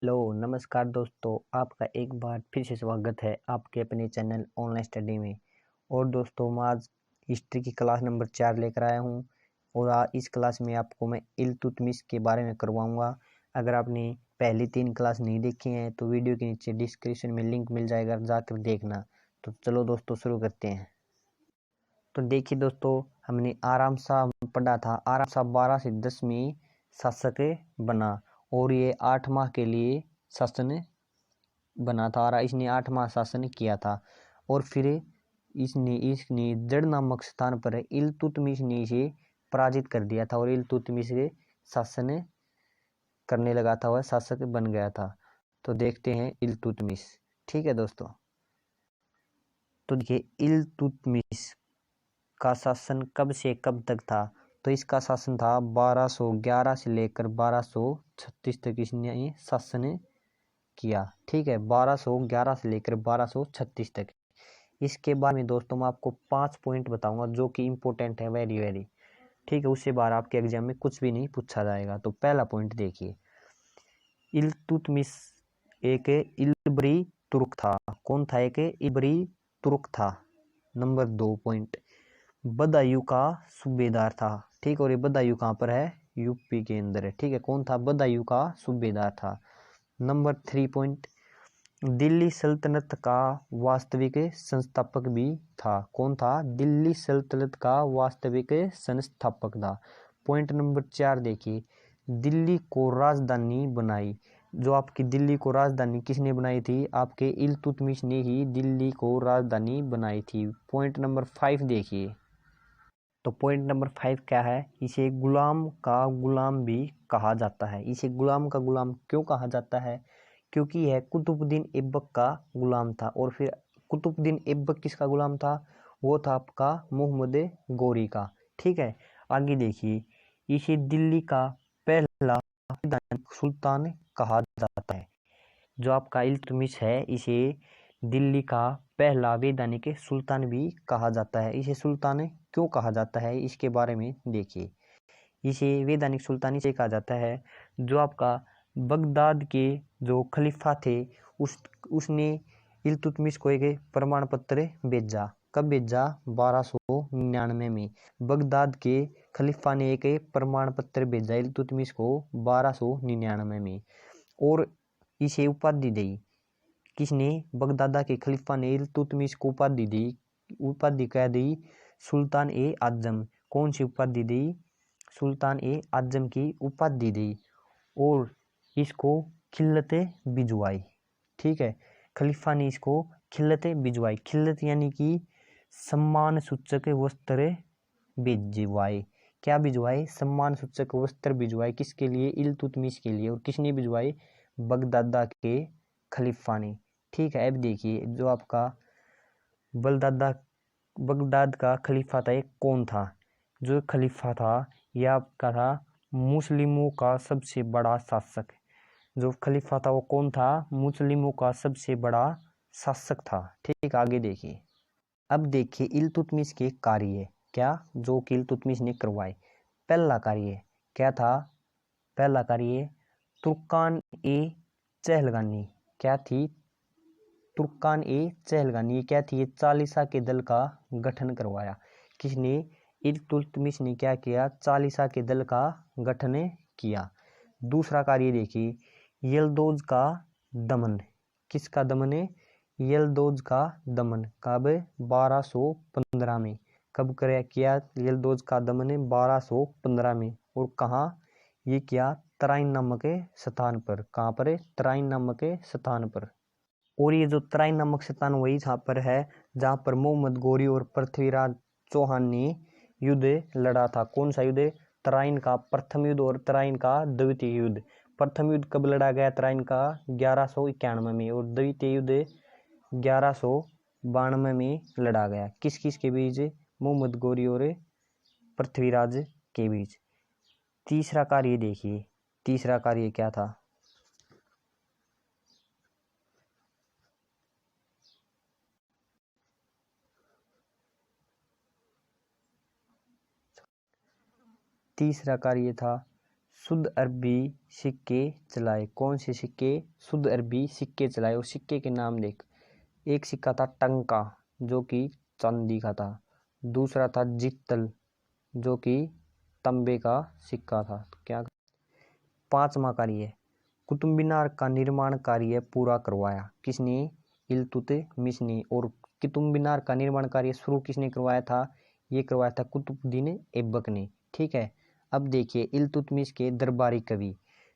Hello नमस्कार दोस्तों, आपका एक बार फिर से स्वागत है आपके अपने चैनल ऑनलाइन स्टडी में। और दोस्तों, मैं आज हिस्ट्री की क्लास नंबर 4 लेकर आया हूँ। और आज इस क्लास में आपको मैं इल्तुतमिश के बारे में करवाऊँगा। अगर आपने पहली 3 क्लास नहीं देखी हैं तो वीडियो के नीचे डिस्क्रिप्शन में लिंक मिल जाएगा, जाकर देखना। तो चलो दोस्तों, शुरू करते हैं। तो देखिए दोस्तों, हमने आराम शाह पढ़ा था। आराम शाह 12 से 10 में शासक बना और ये 8 माह के लिए शासन बना था और इसने 8 माह शासन किया था। और फिर इसने इसने जड़ नामक स्थान पर इल्तुतमिश ने इसे पराजित कर दिया था और इल्तुतमिश के शासन करने लगा था, वह शासक बन गया था। तो देखते हैं इल्तुतमिश। ठीक है दोस्तों, तो देखिए इल्तुतमिश का शासन कब से कब तक था। तो इसका शासन था 1211 से लेकर 1236 तक इसने शासन किया। ठीक है, 1211 से लेकर 1236 तक। इसके बारे में दोस्तों मैं आपको 5 पॉइंट बताऊंगा जो कि इम्पोर्टेंट है, वेरी वेरी। ठीक है, उससे बाहर आपके एग्जाम में कुछ भी नहीं पूछा जाएगा। तो पहला पॉइंट देखिए, इल्तुतमिश एक इल्बरी तुर्क था। कौन था? एक इब्री तुर्क था। नंबर 2 पॉइंट, बदायूं का सूबेदार था। ठीक, और ये बदायूं कहाँ पर है? यूपी के अंदर है। ठीक है, कौन था? बदायूं का सूबेदार था। नंबर 3 पॉइंट, दिल्ली सल्तनत का वास्तविक संस्थापक भी था। कौन था? दिल्ली सल्तनत का वास्तविक संस्थापक था। पॉइंट नंबर 4 देखिए, दिल्ली को राजधानी बनाई। जो आपकी दिल्ली को राजधानी किसने बनाई थी? आपके इल्तुतमिश ने ही दिल्ली को राजधानी बनाई थी। पॉइंट नंबर 5 देखिए। तो पॉइंट नंबर 5 क्या है? इसे गुलाम का गुलाम भी कहा जाता है। इसे गुलाम का गुलाम क्यों कहा जाता है? क्योंकि यह कुतुबुद्दीन ऐबक का गुलाम था। और फिर कुतुबुद्दीन ऐबक किसका गुलाम था? वो था आपका मोहम्मद गौरी का। ठीक है, आगे देखिए, इसे दिल्ली का पहला सुल्तान कहा जाता है। जो आपका इल्तुतमिश है, इसे दिल्ली का पहला वैधानिक सुल्तान भी कहा जाता है। इसे सुल्तान क्यों कहा जाता है, इसके बारे में देखिए। इसे वैधानिक सुल्तान इसे कहा जाता है, जो आपका बगदाद के जो खलीफा थे उसने इल्तुतमिश को एक प्रमाण पत्र भेजा। कब भेजा? 1299 में। बगदाद के खलीफा ने एक प्रमाण पत्र भेजा इल्तुतमिश को 1299 में। और इसे उपाधि दी। किसने? बगदादा के खलीफा ने इल्तुतमिश को उपाधि दी। उपाधि क्या दी? सुल्तान ए आजम। कौन सी उपाधि दी? सुल्तान ए आजम की उपाधि दी। और इसको खिल्लत भिजवाई। ठीक है, खलीफा ने इसको खिल्लत भिजवाई। खिल्लत यानी कि सम्मान सूचक वस्त्र भिजवाए। क्या भिजवाए? सम्मान सूचक वस्त्र भिजवाए। किसके लिए? इल्तुतमिश के लिए। और किसने भिजवाए? बगदादा के खलीफा ने। ठीक है, अब देखिए, जो आपका बगदाद का खलीफा था, एक कौन था? जो खलीफा था यह आपका था मुस्लिमों का सबसे बड़ा शासक। जो खलीफा था वो कौन था? मुस्लिमों का सबसे बड़ा शासक था। ठीक, आगे देखिए। अब देखिए इल्तुतमिश के कार्य, क्या जो कि इल्तुतमिश ने करवाए। पहला कार्य क्या था? पहला कार्य तुर्कान ए चहलगानी। क्या थी? तुर्कान ए चहलगानी। ये क्या थी? ये चालीसा के दल का गठन करवाया। किसने? इल्तुतमिश ने क्या किया? चालीसा के दल का गठन किया। दूसरा कार्य देखिए, यल्दौज का दमन। किसका दमन है? यल्दौज का दमन। कब? 1215 में। कब किया यल्दौज का दमन? 1215 में। और कहाँ ये किया? तराइन नामक स्थान पर। कहाँ पर? तराइन नामक स्थान पर। और ये जो तराइन नामक स्थान वही जहाँ पर है जहाँ पर मोहम्मद गौरी और पृथ्वीराज चौहान ने युद्ध लड़ा था। कौन सा युद्ध? तराइन का प्रथम युद्ध और तराइन का द्वितीय युद्ध। प्रथम युद्ध कब लड़ा गया? तराइन का 1191 में। और द्वितीय युद्ध 1192 में लड़ा गया। किस किस के बीच? मोहम्मद गौरी और पृथ्वीराज के बीच। तीसरा कार्य देखिए, तीसरा कार्य क्या था? तीसरा कार्य था शुद्ध अरबी सिक्के चलाए। कौन से सिक्के? शुद्ध अरबी सिक्के चलाए। और सिक्के के नाम देख, एक सिक्का था टंका जो कि चांदी का था, दूसरा था जित्तल जो कि तांबे का सिक्का था। क्या? पांचवा कार्य, कुतुब मीनार का निर्माण कार्य पूरा करवाया। किसने? इल्तुतमिश ने। और कुतुब मीनार का निर्माण कार्य शुरू किसने करवाया था? ये करवाया था कुतुबुद्दीन ऐबक ने। ठीक है। अब देखिए इल्तुतमिश के दरबारी कवि,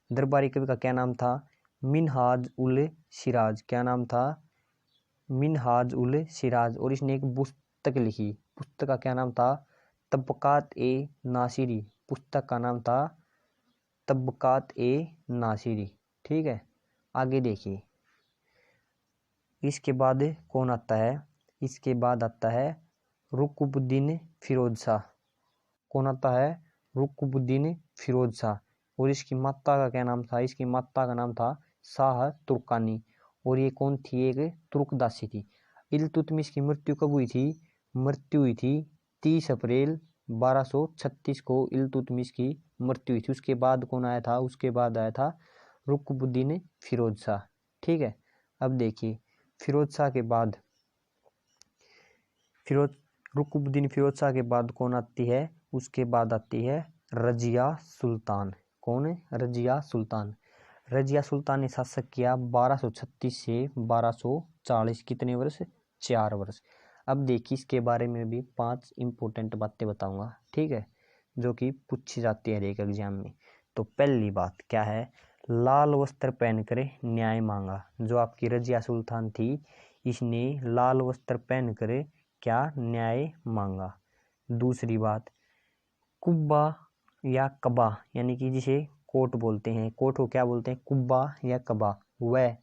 दरबारी कवि का क्या नाम था? मिनहाज उल सिराज। क्या नाम था? मिनहाज उल सिराज। और इसने एक पुस्तक लिखी, पुस्तक का क्या नाम था? तबकात ए नासिरी। पुस्तक का नाम था तबकात ए नासिरी। ठीक है। आगे देखिए, इसके बाद कौन आता है? इसके बाद आता है रुकबुद्दीन फिरोज शाह। कौन आता है? रुकबुद्दीन फिरोज शाह। और इसकी माता का क्या नाम था? इसकी माता का नाम था शाह तुर्कानी। और ये कौन थी? एक तुर्कदासी थी। इल्तुतमिश की मृत्यु कब हुई थी? मृत्यु हुई थी 30 अप्रैल 1236 को इल्तुतमिश की मृत्यु हुई थी। उसके बाद कौन आया था? उसके बाद आया था रुकबुद्दीन फिरोज शाह। ठीक है। अब देखिए फिरोज शाह के बाद रुकबुद्दीन फिरोज शाह के बाद कौन आती है? उसके बाद आती है रजिया सुल्तान। कौन है? रजिया सुल्तान। रजिया सुल्तान ने शासक किया 1236 से 1240। कितने वर्ष? 4 वर्ष। अब देखिए इसके बारे में भी 5 इंपॉर्टेंट बातें बताऊंगा। ठीक है, जो कि पूछी जाती है एक एग्जाम में। तो पहली बात क्या है? लाल वस्त्र पहनकर न्याय मांगा। जो आपकी रजिया सुल्तान थी, इसने लाल वस्त्र पहनकर क्या? न्याय मांगा। दूसरी बात, कुब्बा या कबा यानी कि जिसे कोट बोलते हैं, कोट को क्या बोलते हैं? कुब्बा या कबा। वह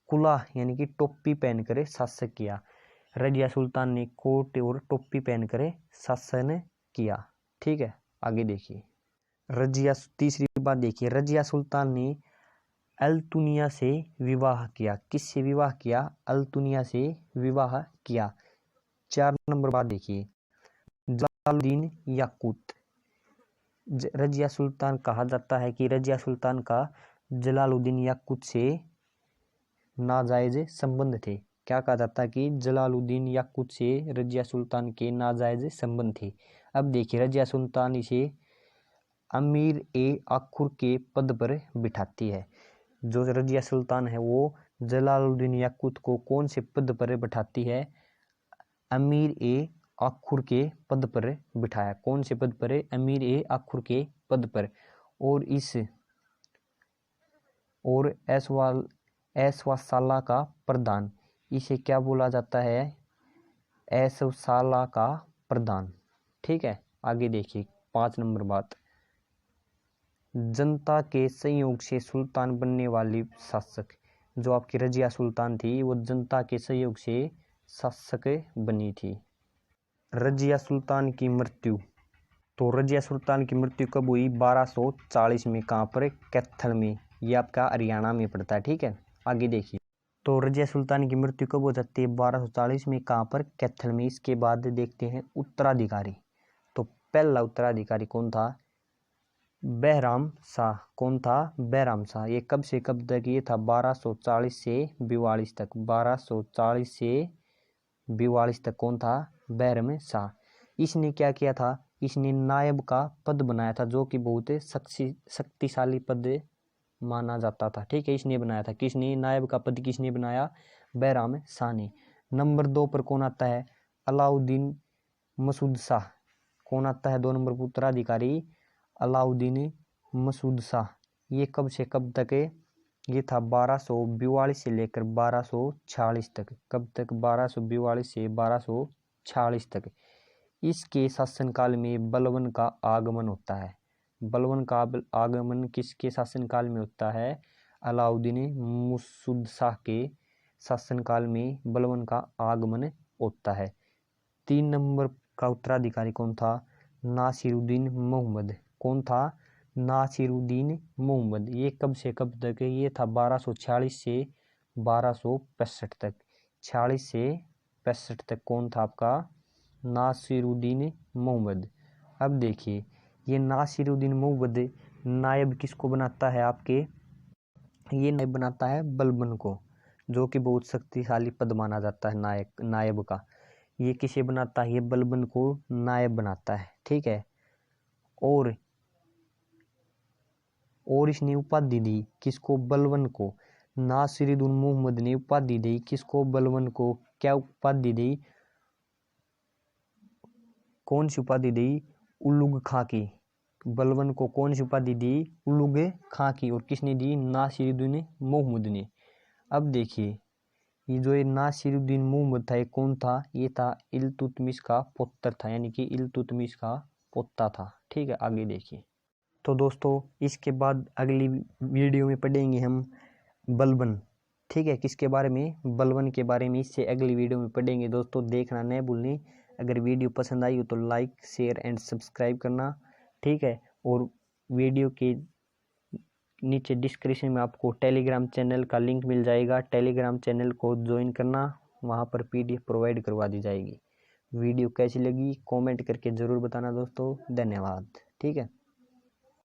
कुला यानी कि टोपी पहनकर शासक किया। रजिया सुल्तान ने कोट और टोपी पहनकर शासन किया। ठीक है। आगे देखिए तीसरी बात देखिए, रजिया सुल्तान ने अल्तुनिया से विवाह किया। किससे विवाह किया? अल्तुनिया से विवाह किया। 4 नंबर बात देखिए, जलालुद्दीन याकूत। रजिया सुल्तान कहा जाता है कि रजिया सुल्तान का जलालुद्दीन याकूत से नाजायज संबंध थे। क्या कहा जाता है? कि जलालुद्दीन याकूत से रजिया सुल्तान के नाजायज संबंध थे। अब देखिए रजिया सुल्तान इसे अमीर ए आखुर के पद पर बिठाती है। जो रजिया सुल्तान है वो जलालुद्दीन याकूत को कौन से पद पर बिठाती है? अमीर ए आखुर के पद पर बिठाया। कौन से पद पर? अमीर ए आखुर के पद पर। और ऐसवासाला का प्रधान, इसे क्या बोला जाता है? ऐसवासाला का प्रधान। ठीक है। आगे देखिए 5 नंबर बात, जनता के सहयोग से सुल्तान बनने वाली शासक। जो आपकी रजिया सुल्तान थी वो जनता के सहयोग से शासक बनी थी। रजिया सुल्तान की मृत्यु, तो रजिया सुल्तान की मृत्यु कब हुई? 1240 में। कहाँ पर? कैथल में। ये आपका हरियाणा में पड़ता है। ठीक है। आगे देखिए, तो रजिया सुल्तान की मृत्यु कब हो जाती है? 1240 में। कहाँ पर? कैथल में। इसके बाद देखते हैं उत्तराधिकारी। तो पहला उत्तराधिकारी कौन था? बहराम शाह। कौन था? बहराम शाह। ये कब से कब तक? ये था 1240 से 42 तक। 1240 से 42 तक कौन था? बहराम शाह। इसने क्या किया था? इसने नायब का पद बनाया था, जो कि बहुत शक्तिशाली पद माना जाता था। ठीक है। इसने बनाया था। किसने? नायब का पद किसने बनाया? बहराम शाह ने। नंबर 2 पर कौन आता है? अलाउद्दीन मसूद शाह। कौन आता है 2 नंबर पर उत्तराधिकारी? अलाउद्दीन मसूद शाह। ये कब से कब तक है? ये था 1242 से लेकर 1246 तक। कब तक? 1242 से 1246 तक। इसके शासनकाल में बलबन का आगमन होता है। बलबन का आगमन किसके शासनकाल में होता है? अलाउद्दीन मसूद शाह के शासनकाल में बलबन का आगमन होता है। 3 नंबर का उत्तराधिकारी कौन था? नासिरुद्दीन मोहम्मद। कौन था? नासिरुद्दीन मोहम्मद। ये कब से कब तक? ये था 1246 से 1265 तक। 46 से 65 तक कौन था आपका? नासिरुद्दीन मोहम्मद। अब देखिए ये नासिरुद्दीन मोहम्मद नायब किसको बनाता है आपके, ये नायब बनाता है बलबन को, जो कि बहुत शक्तिशाली पद माना जाता है नायब का। ये किसे बनाता है, ये बलबन को नायब बनाता है, ठीक है। और इसने उपाधि दी किसको, बलबन को। नासिरुद्दीन मोहम्मद ने उपाधि दी किसको, बलबन को। क्या उपाधि दी, कौन सी उपाधि दी, उलुग खां की। बलबन को कौन सी उपाधि दी, उलुग खां की। और किसने दी, नासिरुद्दीन मोहम्मद ने। अब देखिए, ये जो ये नासिरुद्दीन मोहम्मद था, ये कौन था, ये था इल्तुतमिश का पुत्र था, यानी कि इल्तुतमिश का पोता था, ठीक है। आगे देखिए, तो दोस्तों इसके बाद अगली वीडियो में पढ़ेंगे हम बलबन, ठीक है। किसके बारे में, बलबन के बारे में, इससे अगली वीडियो में पढ़ेंगे। दोस्तों देखना नहीं भूलनी। अगर वीडियो पसंद आई हो तो लाइक शेयर एंड सब्सक्राइब करना, ठीक है। और वीडियो के नीचे डिस्क्रिप्शन में आपको टेलीग्राम चैनल का लिंक मिल जाएगा, टेलीग्राम चैनल को ज्वाइन करना, वहाँ पर PDF प्रोवाइड करवा दी जाएगी। वीडियो कैसी लगी कमेंट करके ज़रूर बताना दोस्तों, धन्यवाद, ठीक है।